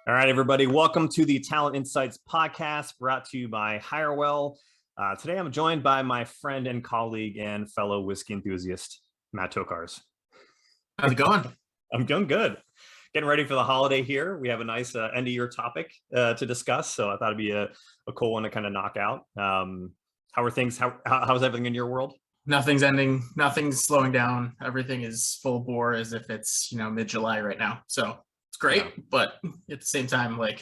All right, everybody. Welcome to the Talent Insights podcast brought to you by HireWell. Today, I'm joined by my friend and colleague and fellow whiskey enthusiast, Matt Tokarz. How's it going? I'm doing good. Getting ready for the holiday here. We have a nice end of year topic to discuss. So I thought it'd be a cool one to kind of knock out. How are things? How's everything in your world? Nothing's ending. Nothing's slowing down. Everything is full bore as if it's, mid-July right now. So it's great, but at the same time, I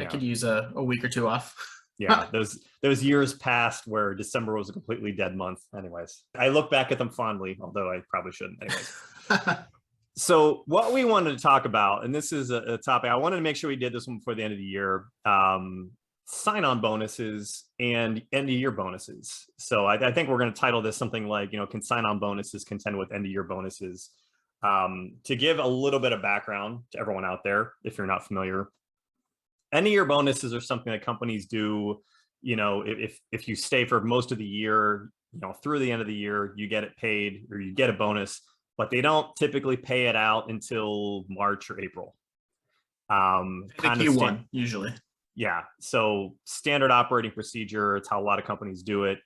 could use a week or two off. Yeah, those years past where December was a completely dead month. Anyways, I look back at them fondly, although I probably shouldn't. Anyways. So what we wanted to talk about, and this is a topic, I wanted to make sure we did this one before the end of the year, sign-on bonuses and end-of-year bonuses. So I think we're going to title this something like, can sign-on bonuses contend with end-of-year bonuses? To give a little bit of background to everyone out there, if you're not familiar, end-of-year bonuses are something that companies do. If you stay for most of the year, through the end of the year, you get it paid or you get a bonus, but they don't typically pay it out until March or April. Q1 usually. Yeah. So standard operating procedure. It's how a lot of companies do it.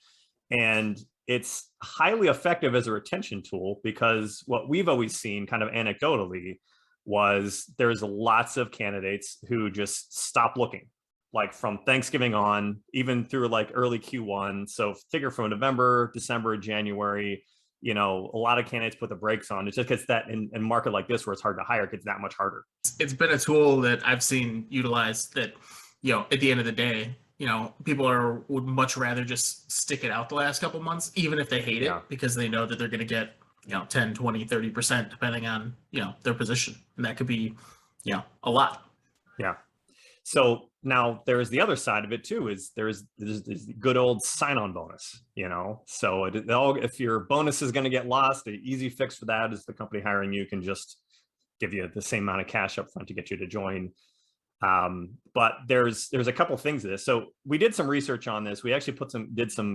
And it's highly effective as a retention tool because what we've always seen kind of anecdotally was there's lots of candidates who just stop looking, like from Thanksgiving on, even through like early Q1. So figure from November, December, January, a lot of candidates put the brakes on. It just gets that in a market like this where it's hard to hire, it gets that much harder. It's been a tool that I've seen utilized that, at the end of the day, people would much rather just stick it out the last couple months, even if they hate it, because they know that they're going to get, 10, 20, 30%, depending on, their position. And that could be, a lot. Yeah. So now there's the other side of it too, is there's good old sign-on bonus, so if your bonus is going to get lost, the easy fix for that is the company hiring you can just give you the same amount of cash up front to get you to join. But there's a couple things to this. So we did some research on this. We actually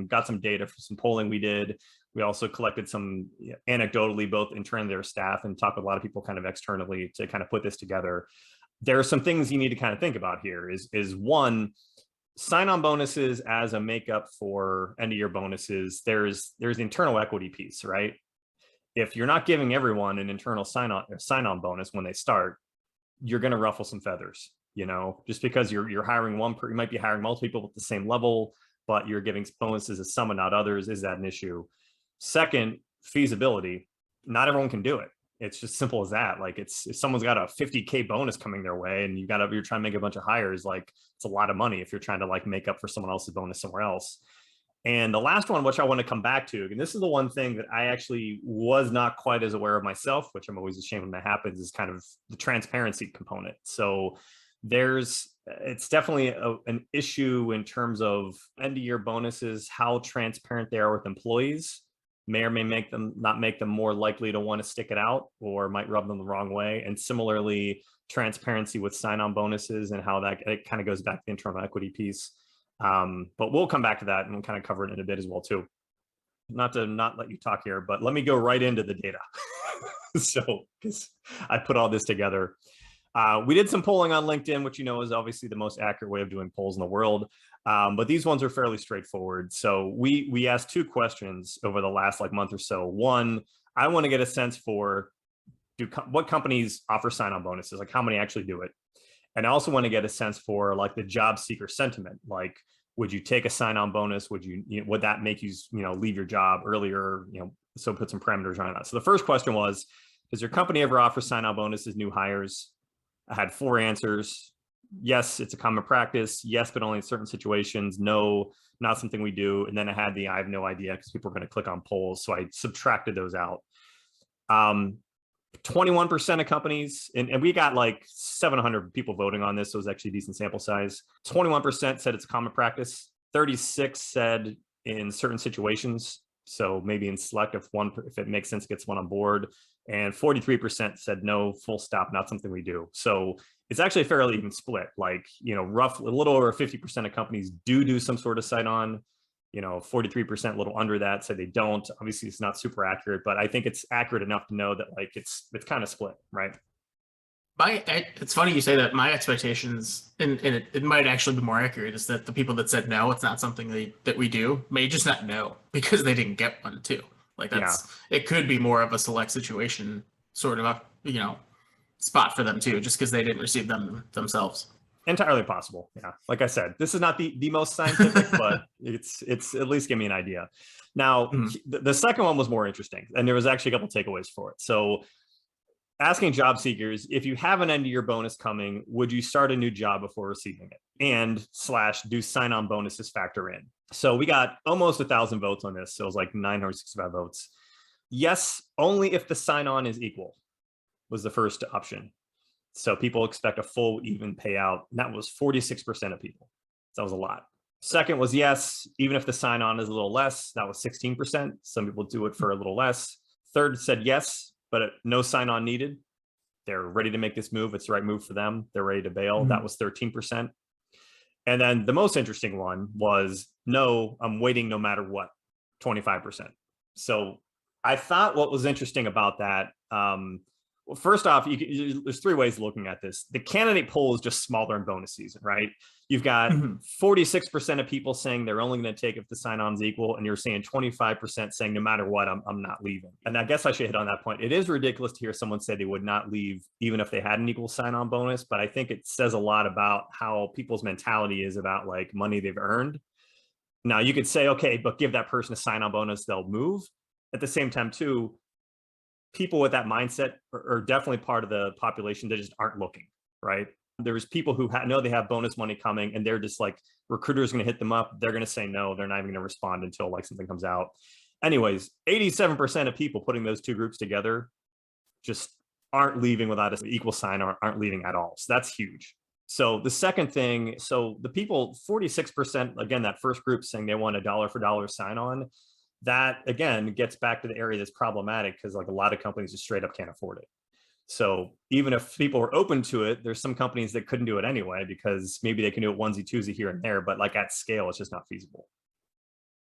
got some data for some polling we did. We also collected some anecdotally, both internally their staff and talked with a lot of people kind of externally to kind of put this together. There are some things you need to kind of think about here is one, sign-on bonuses as a makeup for end-of-year bonuses. There's the internal equity piece, right? If you're not giving everyone an internal sign-on bonus when they start, you're going to ruffle some feathers. Just because you're hiring you might be hiring multiple people at the same level, but you're giving bonuses to some and not others. Is that an issue? Second, feasibility. Not everyone can do it. It's just simple as that. Like if someone's got a 50K bonus coming their way and you're trying to make a bunch of hires, like it's a lot of money if you're trying to make up for someone else's bonus somewhere else. And the last one, which I want to come back to, and this is the one thing that I actually was not quite as aware of myself, which I'm always ashamed when that happens, is kind of the transparency component. So it's definitely an issue in terms of end of year bonuses, how transparent they are with employees may or may not make them more likely to want to stick it out or might rub them the wrong way. And similarly, transparency with sign-on bonuses and how it kind of goes back to the internal equity piece. But we'll come back to that and we'll kind of cover it in a bit as well too. Not to not let you talk here, but let me go right into the data. So because I put all this together. We did some polling on LinkedIn, which is obviously the most accurate way of doing polls in the world. But these ones are fairly straightforward. So we asked two questions over the last month or so. One, I want to get a sense for what companies offer sign-on bonuses, how many actually do it. And I also want to get a sense for the job seeker sentiment. Would you take a sign-on bonus? Would that make you, leave your job earlier? So put some parameters on that. So the first question was, does your company ever offer sign-on bonuses, new hires? I had 4 answers. Yes, it's a common practice. Yes, but only in certain situations. No, not something we do. And then I had I have no idea because people are going to click on polls. So I subtracted those out. 21% of companies, and we got 700 people voting on this, so it was actually a decent sample size. 21% said it's a common practice. 36 said in certain situations. So maybe in select if it makes sense, gets one on board. And 43% said no, full stop, not something we do. So it's actually a fairly even split. Roughly a little over 50% of companies do some sort of sign-on. 43%, a little under that, say they don't. Obviously, it's not super accurate, but I think it's accurate enough to know that it's kind of split, right? It's funny you say that. My expectations, and it might actually be more accurate, is that the people that said no, it's not something that we do, may just not know because they didn't get one too. Like Yeah. it could be more of a select situation sort of spot for them too, just because they didn't receive them themselves. Entirely possible. Yeah. Like I said, this is not the most scientific, but it's at least give me an idea. Now, the second one was more interesting, and there was actually a couple takeaways for it. So asking job seekers, if you have an end of year bonus coming, would you start a new job before receiving it? And / do sign-on bonuses factor in? So we got almost 1,000 votes on this. So it was like 965 votes. Yes, only if the sign-on is equal was the first option. So people expect a full even payout. And that was 46% of people. So that was a lot. Second was yes, even if the sign-on is a little less. That was 16%. Some people do it for a little less. Third said yes, but no sign-on needed. They're ready to make this move. It's the right move for them. They're ready to bail. That was 13%. And then the most interesting one was no, I'm waiting no matter what, 25%. So I thought what was interesting about that, well, first off, there's 3 ways of looking at this. The candidate pool is just smaller in bonus season, right? You've got 46% of people saying they're only going to take if the sign-on's equal, and you're saying 25% saying no matter what, I'm not leaving. And I guess I should hit on that point. It is ridiculous to hear someone say they would not leave even if they had an equal sign-on bonus, but I think it says a lot about how people's mentality is about like money they've earned. Now you could say, okay, but give that person a sign-on bonus, they'll move. At the same time, too, people with that mindset are definitely part of the population that just aren't looking, right? There's people who know they have bonus money coming, and they're just like, recruiters going to hit them up. They're going to say no. They're not even going to respond until like something comes out. Anyways, 87% of people putting those 2 groups together just aren't leaving without an equal sign, or aren't leaving at all. So that's huge. So the second thing, so the people, 46%, again, that first group saying they want a dollar for dollar sign on, that again gets back to the area that's problematic because like a lot of companies just straight up can't afford it. So even if people were open to it, there's some companies that couldn't do it anyway because maybe they can do it onesie twosie here and there, but like at scale, it's just not feasible.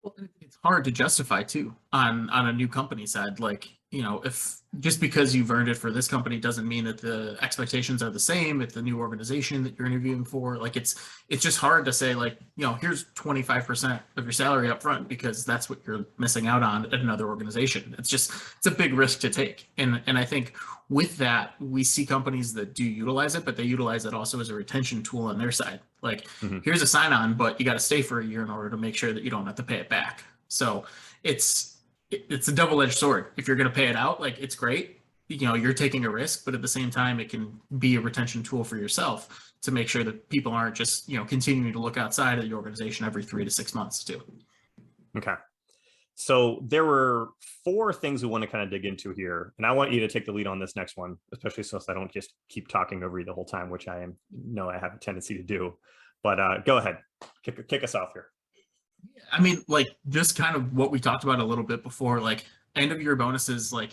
Well, it's hard to justify too on a new company side. Like, if just because you've earned it for this company doesn't mean that the expectations are the same at the new organization that you're interviewing for. Like it's just hard to say like, here's 25% of your salary up front because that's what you're missing out on at another organization. It's a big risk to take. And I think with that, we see companies that do utilize it, but they utilize it also as a retention tool on their side. Like, here's a sign on, but you got to stay for a year in order to make sure that you don't have to pay it back. So it's a double-edged sword. If you're going to pay it out, like it's great, you're taking a risk, but at the same time, it can be a retention tool for yourself to make sure that people aren't just, continuing to look outside of the organization every 3 to 6 months too. Okay. So there were 4 things we want to kind of dig into here, and I want you to take the lead on this next one, especially since I don't just keep talking over you the whole time, which I have a tendency to do. But go ahead, kick us off here. I mean, like just kind of what we talked about a little bit before, like end of year bonuses, like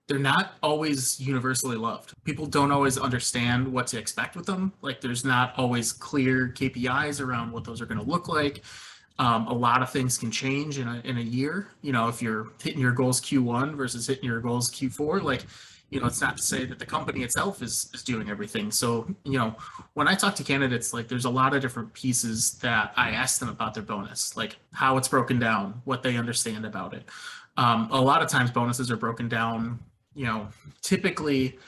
they're not always universally loved. People don't always understand what to expect with them. Like there's not always clear KPIs around what those are going to look like. A lot of things can change in a year. If you're hitting your goals Q1 versus hitting your goals Q4, like, it's not to say that the company itself is doing everything. So, when I talk to candidates, like there's a lot of different pieces that I ask them about their bonus, like how it's broken down, what they understand about it. A lot of times bonuses are broken down, typically,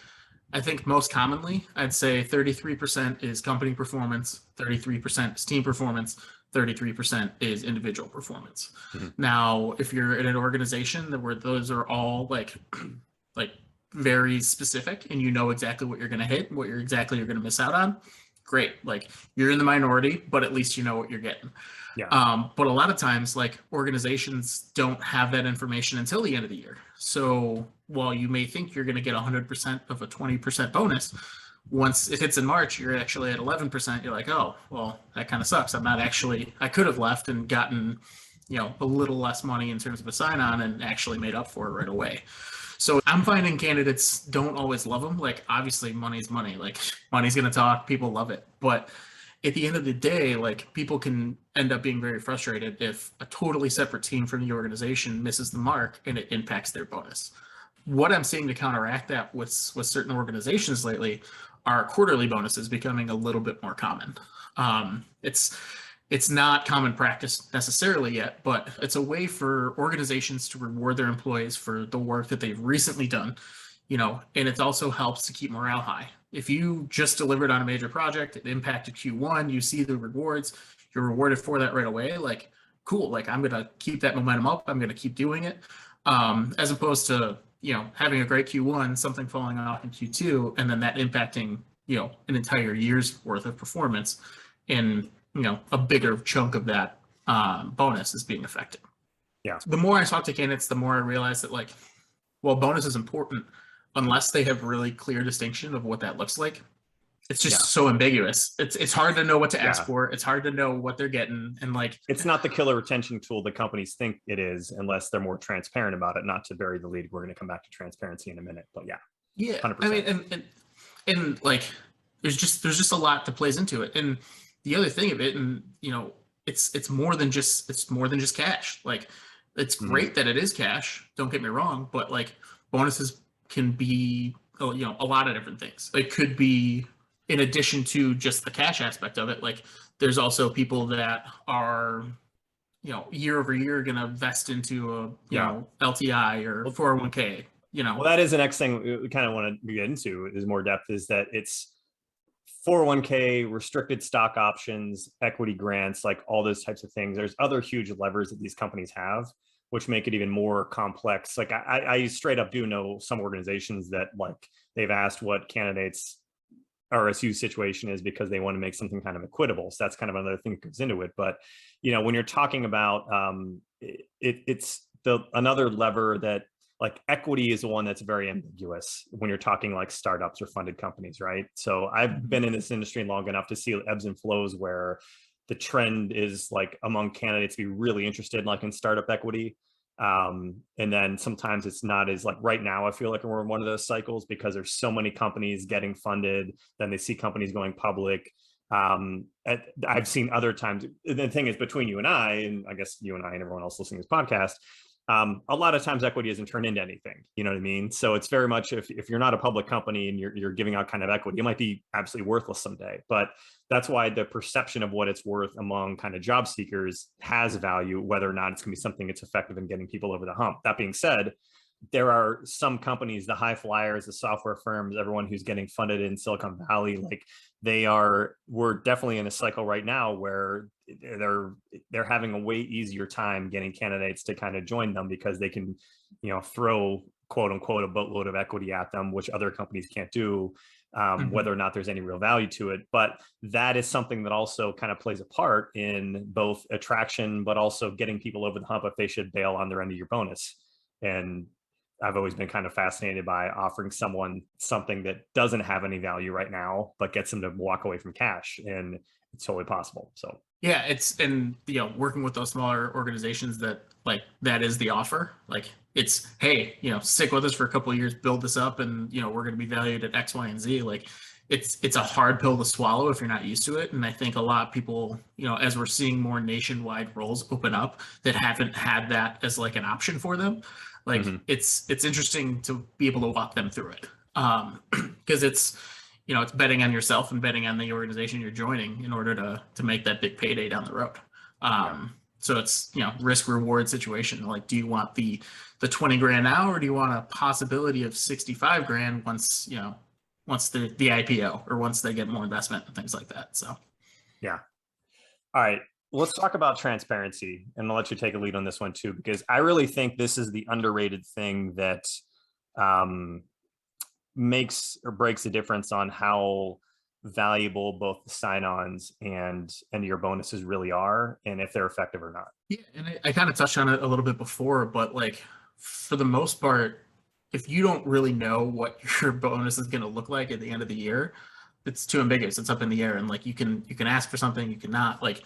I think most commonly, I'd say 33% is company performance, 33% is team performance, 33% is individual performance. Now, if you're in an organization where those are all like very specific and exactly what you're going to hit and what you're going to miss out on, great. Like you're in the minority, but at least you know what you're getting. Yeah. But a lot of times, like organizations don't have that information until the end of the year. So while you may think you're going to get 100% of a 20% bonus, once it hits in March, you're actually at 11%. You're like, oh, well, that kind of sucks. I could have left and gotten, a little less money in terms of a sign-on and actually made up for it right away. So I'm finding candidates don't always love them. Like obviously money's money, like money's going to talk, people love it. But at the end of the day, like people can end up being very frustrated if a totally separate team from the organization misses the mark and it impacts their bonus. what I'm seeing to counteract that with certain organizations lately are quarterly bonuses becoming a little bit more common. It's not common practice necessarily yet, but it's a way for organizations to reward their employees for the work that they've recently done, and it also helps to keep morale high. If you just delivered on a major project, it impacted Q1, you see the rewards, you're rewarded for that right away. Like, cool, like I'm going to keep that momentum up. I'm going to keep doing it. As opposed to, having a great Q1, something falling off in Q2, and then that impacting, an entire year's worth of performance, and, a bigger chunk of that bonus is being affected. Yeah. The more I talk to candidates, the more I realize that, like, well, bonus is important unless they have really clear distinction of what that looks like. It's just so ambiguous. It's hard to know what to ask for. It's hard to know what they're getting. And like, it's not the killer retention tool that companies think it is, unless they're more transparent about it. Not to bury the lead. We're going to come back to transparency in a minute, but yeah. 100%. I mean, and like, there's just a lot that plays into it. And the other thing of it, and it's more than just cash. Like, it's great that it is cash. Don't get me wrong, but like, bonuses can be, a lot of different things. It could be, in addition to just the cash aspect of it, like, there's also people that are, year over year going to vest into a, LTI or 401k, Well, that is the next thing we kind of want to get into is more depth, is that it's 401k, restricted stock options, equity grants, like all those types of things. There's other huge levers that these companies have, which make it even more complex. Like I straight up do know some organizations that, like, they've asked what candidates RSU situation is because they want to make something kind of equitable. So that's kind of another thing that goes into it. But, when you're talking about it's another lever that, like, equity is the one that's very ambiguous when you're talking like startups or funded companies, right? So I've been in this industry long enough to see ebbs and flows where the trend is, like, among candidates to be really interested, like, in startup equity. And then sometimes it's not as, like, right now I feel like we're in one of those cycles because there's so many companies getting funded, then they see companies going public. I've seen other times, the thing is, between you and I guess you and I and everyone else listening to this podcast, a lot of times equity doesn't turn into anything, you know what I mean? So it's very much, if you're not a public company and you're giving out kind of equity, it might be absolutely worthless someday. But that's why the perception of what it's worth among kind of job seekers has value, whether or not it's going to be something that's effective in getting people over the hump. That being said, there are some companies, the high flyers, the software firms, everyone who's getting funded in Silicon Valley, like, we're definitely in a cycle right now where they're having a way easier time getting candidates to kind of join them because they can, throw, quote unquote, a boatload of equity at them, which other companies can't do, whether or not there's any real value to it. But that is something that also kind of plays a part in both attraction, but also getting people over the hump if they should bail on their end of year bonus. And I've always been kind of fascinated by offering someone something that doesn't have any value right now, but gets them to walk away from cash. And it's totally possible. So yeah, and working with those smaller organizations that, like, that is the offer. Like, it's, hey, stick with us for a couple of years, build this up, and we're going to be valued at X, Y, and Z. Like, it's a hard pill to swallow if you're not used to it. And I think a lot of people, as we're seeing more nationwide roles open up that haven't had that as, like, an option for them, like, it's interesting to be able to walk them through it, because it's betting on yourself and betting on the organization you're joining in order to make that big payday down the road. So it's, risk reward situation. Like, do you want the 20 grand now, or do you want a possibility of 65 grand once the IPO, or once they get more investment and things like that? So yeah. All right. Let's talk about transparency, and I'll let you take a lead on this one too, because I really think this is the underrated thing that makes or breaks the difference on how valuable both the sign-ons and your bonuses really are, and if they're effective or not. Yeah, and I kind of touched on it a little bit before, but, like, for the most part, if you don't really know what your bonus is going to look like at the end of the year, it's too ambiguous. It's up in the air, and, like, you can ask for something, you cannot. Like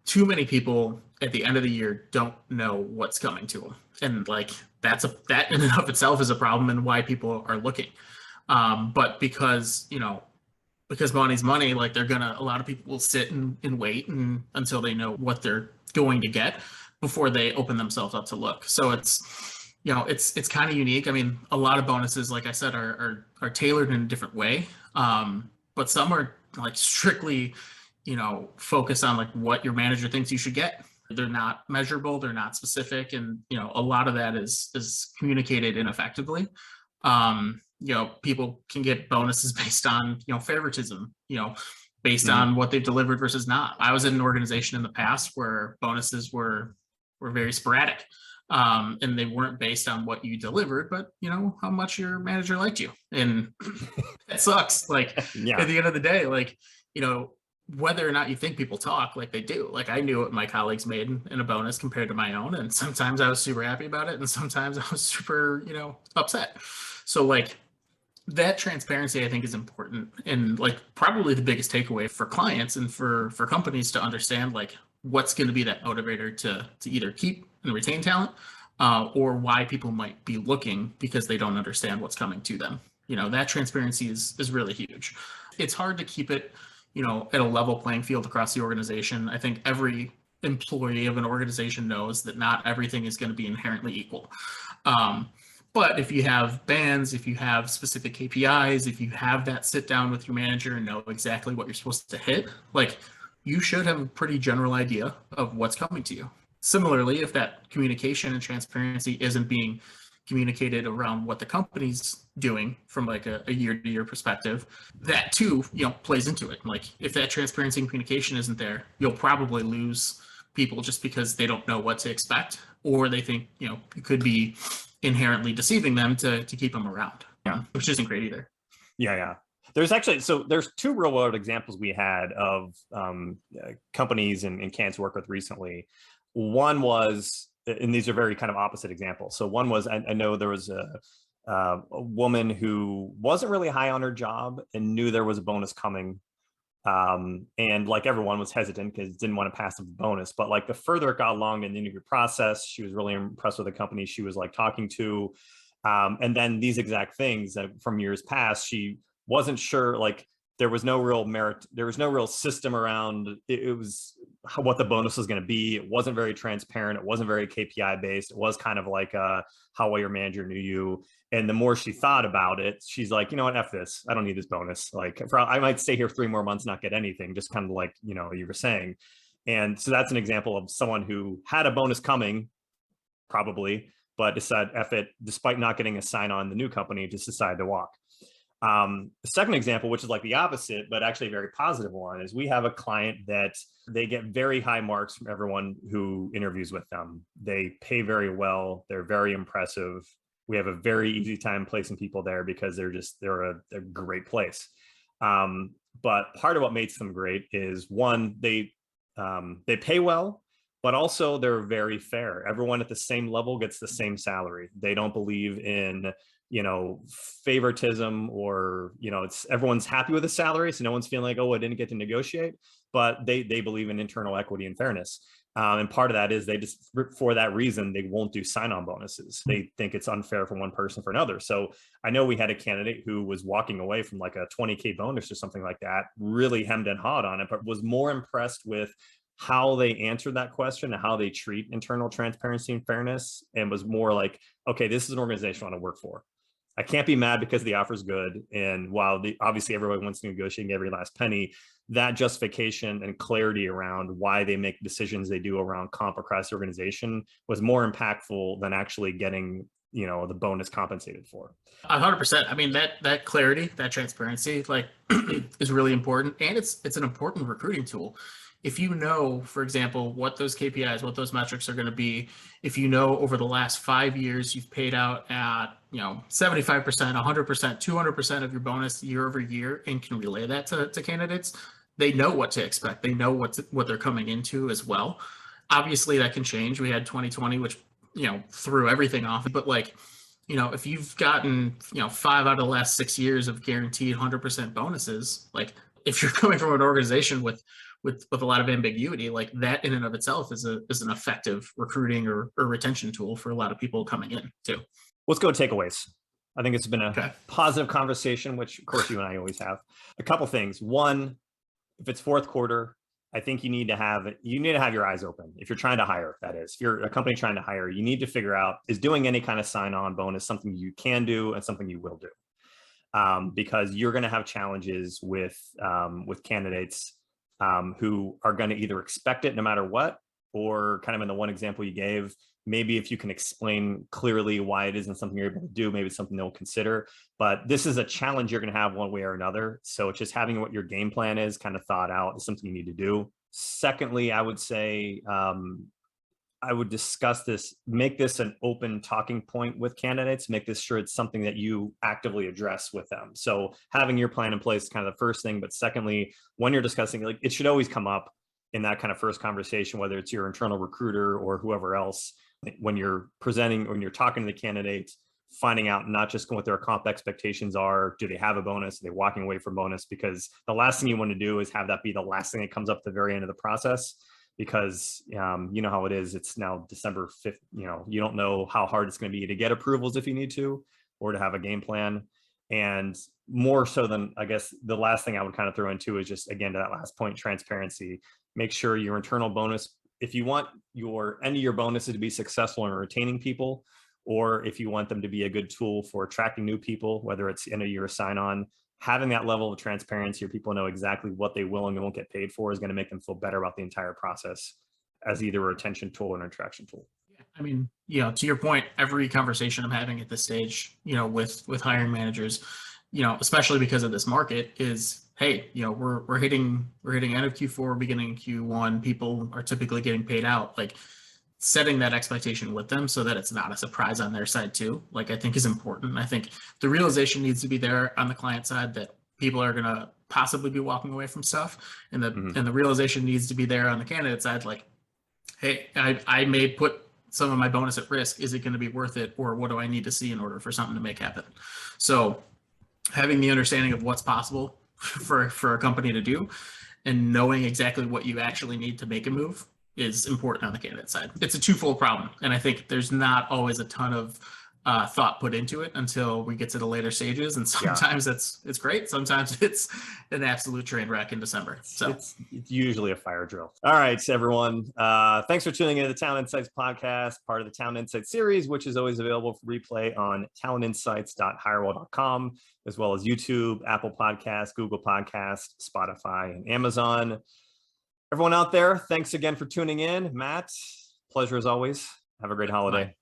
too many people at the end of the year don't know what's coming to them, and, like, that in and of itself is a problem, and why people are looking. But because money's money, like, a lot of people will sit and wait until they know what they're going to get before they open themselves up to look. So it's, it's kind of unique. I mean, a lot of bonuses, like I said, are tailored in a different way. But some are like strictly, focused on like what your manager thinks you should get. They're not measurable, they're not specific, and a lot of that is communicated ineffectively. People can get bonuses based on favoritism, based on what they've delivered versus not. I was in an organization in the past where bonuses were very sporadic. And they weren't based on what you delivered, but how much your manager liked you, and that sucks. Like at the end of the day, like whether or not you think people talk, like they do. Like I knew what my colleagues made in a bonus compared to my own, and sometimes I was super happy about it, and sometimes I was super upset. So like that transparency, I think, is important, and like probably the biggest takeaway for clients and for companies to understand like what's going to be that motivator to either keep and retain talent, or why people might be looking because they don't understand what's coming to them. That transparency is really huge. It's hard to keep it, at a level playing field across the organization. I think every employee of an organization knows that not everything is going to be inherently equal. But if you have bands, if you have specific KPIs, if you have that sit down with your manager and know exactly what you're supposed to hit, like you should have a pretty general idea of what's coming to you. Similarly, if that communication and transparency isn't being communicated around what the company's doing from like a year-to-year perspective, that too, plays into it. Like if that transparency and communication isn't there, you'll probably lose people just because they don't know what to expect, or they think, you could be inherently deceiving them to keep them around, which isn't great either. Yeah. There's two real world examples we had of companies and candidates work with recently. One was, and these are very kind of opposite examples. So one was, I know there was a woman who wasn't really high on her job and knew there was a bonus coming. And like everyone was hesitant because didn't want to pass the bonus. But like the further it got along in the interview process, she was really impressed with the company she was like talking to. And then these exact things from years past, she wasn't sure, like there was no real merit, there was no real system around it was what the bonus was going to be. It wasn't very transparent. It wasn't very KPI based. It was kind of like how well your manager knew you. And the more she thought about it, she's like, you know what, F this. I don't need this bonus. Like I might stay here 3 more months, not get anything, just kind of like, you were saying. And so that's an example of someone who had a bonus coming, probably, but decided F it, despite not getting a sign on the new company, just decided to walk. The second example, which is like the opposite, but actually a very positive one, is we have a client that they get very high marks from everyone who interviews with them. They pay very well. They're very impressive. We have a very easy time placing people there because they're a great place. But part of what makes them great is one, they pay well, but also they're very fair. Everyone at the same level gets the same salary. They don't believe in favoritism or, it's everyone's happy with the salary. So no one's feeling like, oh, I didn't get to negotiate, but they believe in internal equity and fairness. And part of that is they just, for that reason, they won't do sign-on bonuses. They think it's unfair for one person for another. So I know we had a candidate who was walking away from like a 20K bonus or something like that, really hemmed and hawed on it, but was more impressed with how they answered that question and how they treat internal transparency and fairness, and was more like, okay, this is an organization I want to work for. I can't be mad because the offer is good. And while obviously everybody wants to negotiate every last penny, that justification and clarity around why they make decisions they do around comp across the organization was more impactful than actually getting, the bonus compensated for. 100%. I mean, that clarity, that transparency, like is really important. And it's an important recruiting tool. If you know, for example, what those KPIs, what those metrics are going to be, if you know over the last 5 years you've paid out at 75%, 100%, 200% of your bonus year over year, and can relay that to candidates, they know what to expect. They know what they're coming into as well. Obviously, that can change. We had 2020, which threw everything off. But like, if you've gotten 5 out of the last 6 years of guaranteed 100% bonuses, like if you're coming from an organization with a lot of ambiguity, like that in and of itself is an effective recruiting or retention tool for a lot of people coming in too. Let's go to takeaways. I think it's been a positive conversation, which of course you and I always have. A couple things. One, if it's fourth quarter, I think you need to have your eyes open. If you're trying to hire, that is, if you're a company trying to hire, you need to figure out, is doing any kind of sign-on bonus something you can do and something you will do? Because you're going to have challenges with candidates who are going to either expect it no matter what, or kind of in the one example you gave, maybe if you can explain clearly why it isn't something you're able to do, maybe it's something they'll consider. But this is a challenge you're going to have one way or another. So it's just having what your game plan is kind of thought out is something you need to do. Secondly, I would say, I would discuss this, make this an open talking point with candidates, make this sure it's something that you actively address with them. So having your plan in place is kind of the first thing. But secondly, when you're discussing, like, it should always come up in that kind of first conversation, whether it's your internal recruiter or whoever else, when you're presenting, when you're talking to the candidates, finding out not just what their comp expectations are, do they have a bonus, are they walking away from bonus? Because the last thing you want to do is have that be the last thing that comes up at the very end of the process. Because you know how it is, it's now December 5th, you don't know how hard it's going to be to get approvals if you need to, or to have a game plan. And more so than, I guess, the last thing I would kind of throw into is just, again, to that last point, transparency. Make sure your internal bonus, if you want your end of your bonuses to be successful in retaining people, or if you want them to be a good tool for attracting new people, whether it's end of year sign-on, having that level of transparency where people know exactly what they will and won't get paid for is going to make them feel better about the entire process as either a retention tool or an attraction tool. Yeah, I mean, to your point, every conversation I'm having at this stage, with hiring managers, especially because of this market, is, hey, we're hitting end of Q4, beginning of Q1. People are typically getting paid out. Like, setting that expectation with them so that it's not a surprise on their side too, like, I think is important. I think the realization needs to be there on the client side that people are going to possibly be walking away from stuff. And the realization needs to be there on the candidate side. Like, hey, I may put some of my bonus at risk. Is it going to be worth it? Or what do I need to see in order for something to make happen? So having the understanding of what's possible for a company to do and knowing exactly what you actually need to make a move is important on the candidate side. It's a twofold problem. And I think there's not always a ton of thought put into it until we get to the later stages. And sometimes it's great. Sometimes it's an absolute train wreck in December. So it's usually a fire drill. All right, everyone. Thanks for tuning in to the Talent Insights podcast, part of the Talent Insights series, which is always available for replay on talentinsights.hirewell.com, as well as YouTube, Apple Podcasts, Google Podcasts, Spotify, and Amazon. Everyone out there, thanks again for tuning in. Matt, pleasure as always. Have a great holiday. Bye.